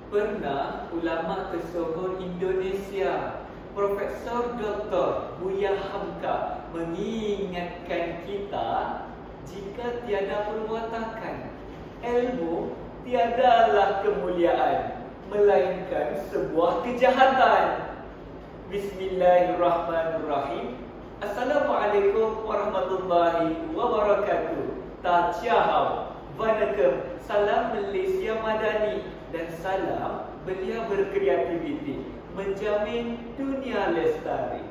Pernah ulama tersohor Indonesia, Profesor Dr. Buya Hamka mengingatkan kita, jika tiada perwatakan, ilmu tiadalah kemuliaan, melainkan sebuah kejahatan. Bismillahirrahmanirrahim. Assalamualaikum warahmatullahi wabarakatuh. Tajiahau, Vanakkam, salam Malaysia Madani dan salam belia berkreativiti, menjamin dunia lestari.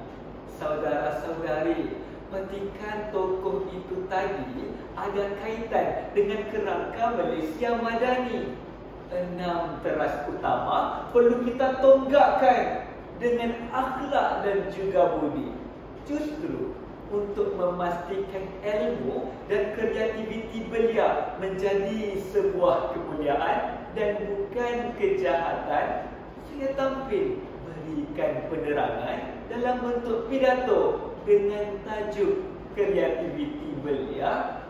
Saudara-saudari, petikan tokoh itu tadi ada kaitan dengan kerangka Malaysia Madani. 6 teras utama perlu kita tonggakkan dengan akhlak dan juga budi. Justru untuk memastikan ilmu dan kreativiti belia menjadi sebuah kemuliaan dan bukan kejahatan, saya tampil berikan penerangan dalam bentuk pidato dengan tajuk kreativiti belia,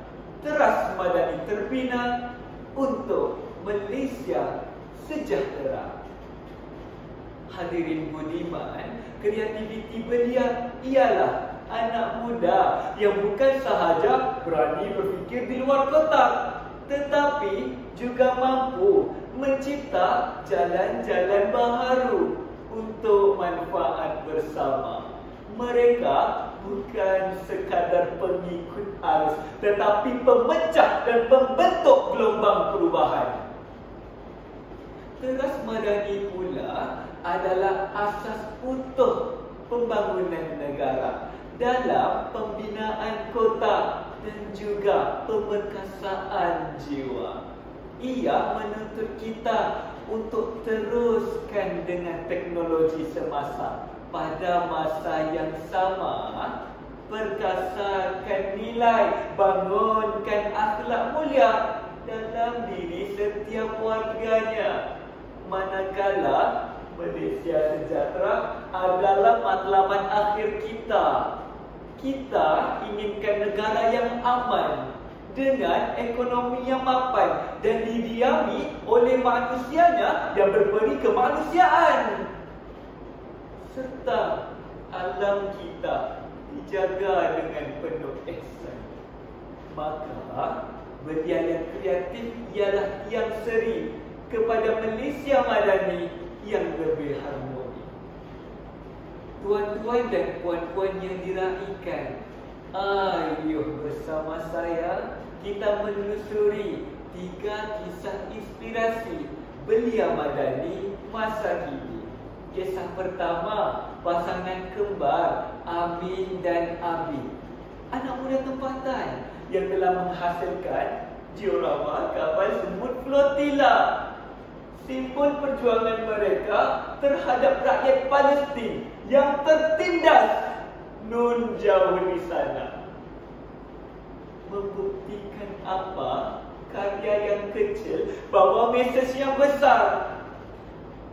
teras madani terbina untuk Malaysia sejahtera. Hadirin budiman, kreativiti belia ialah anak muda yang bukan sahaja berani berfikir di luar kotak, tetapi juga mampu mencipta jalan-jalan baharu untuk manfaat bersama. Mereka bukan sekadar pengikut arus, tetapi pemecah dan pembentuk gelombang perubahan. Teras madani pula adalah asas utuh pembangunan negara dalam pembinaan kota dan juga pemerkasaan jiwa. Ia menuntut kita untuk teruskan dengan teknologi semasa. Pada masa yang sama, perkasakan nilai, bangunkan akhlak mulia dalam diri setiap warganya. Manakala Malaysia sejahtera adalah matlamat akhir kita. Kita inginkan negara yang aman dengan ekonomi yang mapan dan didiami oleh manusianya yang berberi kemanusiaan, serta alam kita dijaga dengan penuh ihsan. Maka belia yang kreatif ialah tiang seri kepada Malaysia Madani yang lebih harmoni. Tuan-tuan dan puan-puan yang diraikan, ayuh bersama saya kita menelusuri 3 kisah inspirasi belia Madani masa kini. Kisah pertama, pasangan kembar Amin dan Abi, anak muda tempatan yang telah menghasilkan diorama kapal semut flotila. Simbol perjuangan mereka terhadap rakyat Palestin yang tertindas nun jauh di sana. Membuktikan apa? Karya yang kecil bawa mesej yang besar.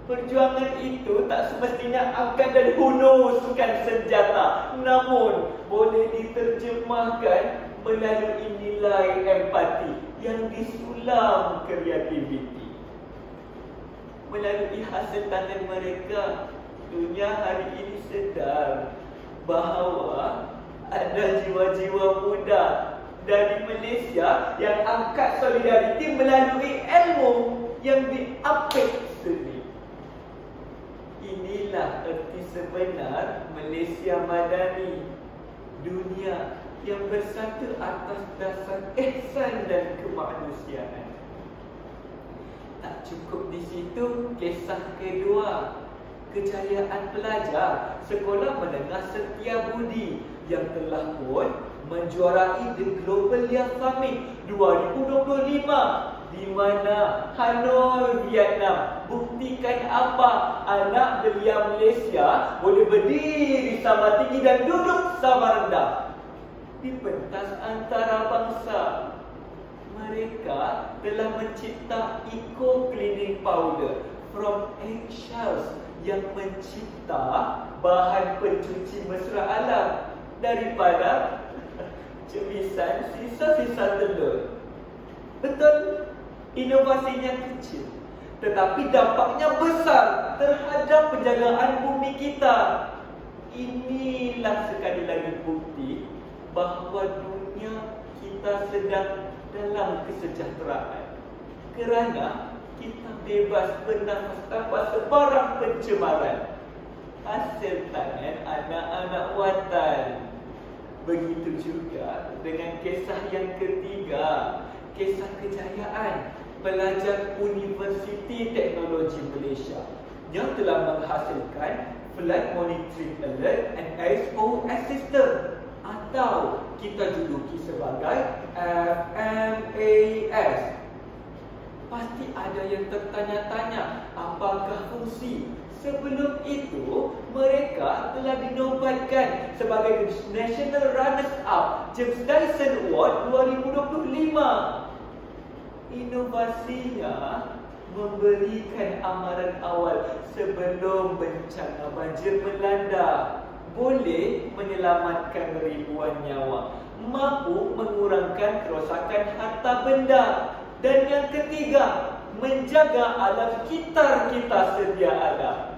Perjuangan itu tak semestinya angkat dan hunuskan senjata, namun boleh diterjemahkan melalui nilai empati yang disulam kreativiti. Melalui hasil tangan mereka, dunia hari ini sedar bahawa ada jiwa-jiwa muda dari Malaysia yang angkat solidariti melalui ilmu yang diapit seni. Inilah erti sebenar Malaysia Madani, dunia yang bersatu atas dasar ihsan dan kemanusiaan. Tak cukup di situ, kisah kedua, kejayaan pelajar Sekolah Menengah Setiabudi yang telah pun menjuarai The Global Young Summit 2025 di mana Hanoi, Vietnam buktikan apa anak belia Malaysia boleh berdiri sama tinggi dan duduk sama rendah di pentas antarabangsa. Mereka telah mencipta eco cleaning powder from eggshells yang mencipta bahan pencuci mesra alam daripada cemisan sisa-sisa telur. Betul, inovasinya kecil, tetapi dampaknya besar terhadap penjagaan bumi kita. Inilah sekali lagi bukti bahawa dunia kita sedang dalam kesejahteraan, kerana kita bebas bernafas tanpa sebarang pencemaran hasil tangan anak-anak watan. Begitu juga dengan kisah yang ketiga, kisah kejayaan pelajar Universiti Teknologi Malaysia yang telah menghasilkan Flight Monitoring Alert and SOS System, atau kita juluki sebagai FMAS. Pasti ada yang tertanya-tanya, apakah fungsi? Sebelum itu, mereka telah dinobatkan sebagai National Runners-Up James Dyson Award 2025. Inovasinya memberikan amaran awal sebelum bencana banjir melanda, boleh menyelamatkan ribuan nyawa, mampu mengurangkan kerosakan harta benda, dan yang ketiga, menjaga alam sekitar kita sedia ada.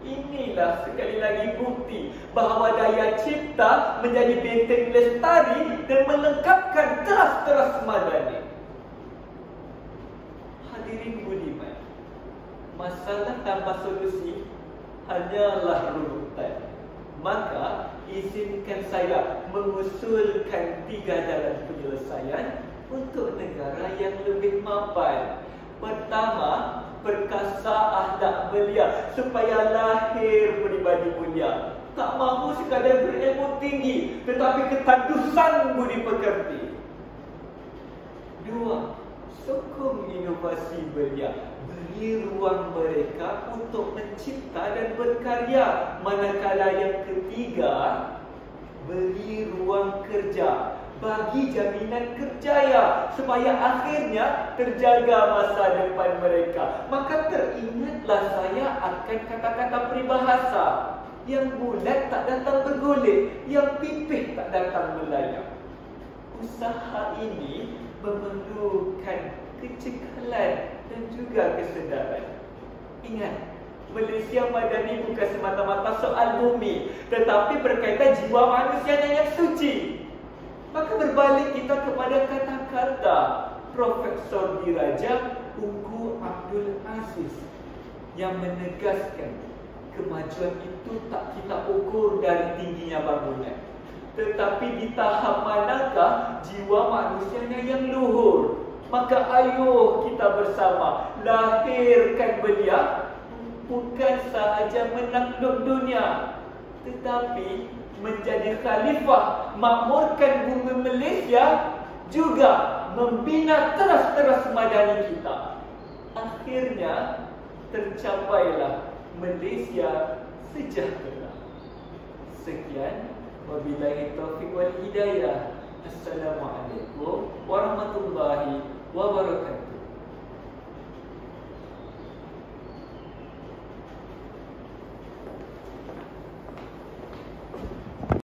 Inilah sekali lagi bukti bahawa daya cipta menjadi benteng lestari dan melengkapkan teras-teras madani. Hadirin budiman, masalah tanpa solusi hanyalah runutan. Maka izinkan saya mengusulkan 3 jalan penyelesaian untuk negara yang lebih mapan. Pertama, perkasa akhlak belia supaya lahir pribadi mulia. Tak mahu sekadar berilmu tinggi, tetapi ketadusan budi pekerti. 2, sokong inovasi belia. Beri ruang mereka untuk mencipta dan berkarya. Manakala yang ketiga, beri ruang kerja. Bagi jaminan kerjaya supaya akhirnya terjaga masa depan mereka. Maka teringatlah saya akan kata-kata peribahasa, yang bulat tak datang bergolek, yang pipih tak datang melayang. Usaha ini memerlukan kecekalan dan juga kesedaran. Ingat, Malaysia Madani bukan semata-mata soal bumi, tetapi berkaitan jiwa manusianya yang suci. Maka berbalik kita kepada kata-kata Profesor Diraja Tunku Abdul Aziz yang menegaskan kemajuan itu tak kita ukur dari tingginya bangunan, tetapi di tahap manakah jiwa manusianya yang luhur. Maka ayo kita bersama lahirkan belia, bukan sahaja menakluk dunia, tetapi menjadi khalifah, makmurkan bumi Malaysia, juga membina teras-teras madani kita. Akhirnya tercapailah Malaysia sejahtera. Sekian, wabillahi taufiq wal hidayah. Assalamualaikum